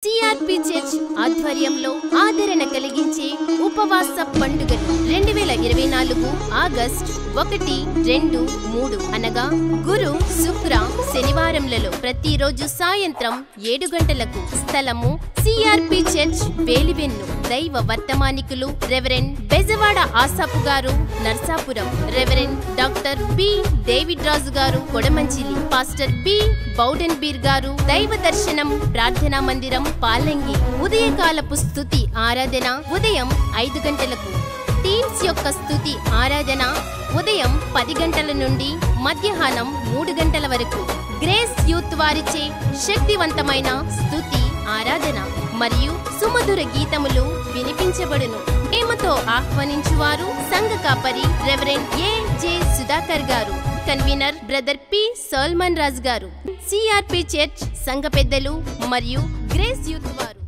CRP church ఆధ్వర్యంలో ఆదరణ కలిగించే ఉపవాస పండుగలు 2024 ఆగస్టు 1, 2, 3 అనగా గురు, శుక్ర, శనివారంలలో ప్రతిరోజు సాయంత్రం 7 గంటలకు. స్థలము సిఆర్పి చర్చ్, వేలివెన్ను. దైవ వర్తమానికులు రెవరెండ్ బెజవాడ ఆసాపు గారు, Narsapuram. Reverend doctor B David Raju గారు, కొడమంచిలి. పాస్టర్ బి బౌడెన్బీర్ గారు, దైవ దర్శనం ప్రార్థనా మందిరం, పాలంగి. ఉదయకాలపు స్తుతి ఆరాధన ఉదయం 5 గంటలకు. టీమ్స్ యొక్క స్తుతి ఆరాధన ఉదయం 10 గంటల నుండి మధ్యాహ్నం 3 గంటల వరకు. గ్రేస్ యూత్ వారిచే శక్తివంతమైన స్తుతి ఆరాధన మరియు సుమధుర గీతములు వినిపించబడును. ప్రేమతో ఆహ్వానించువారు సంఘ కాపరి రెవరెండ్ ఏ.జె. సుధాకర్ గారు, convener brother P. Salman Raj గారు. సిఆర్పి చర్చ్ సంఘ పెద్దలు మరియు గ్రేస్ యూత్ వారు.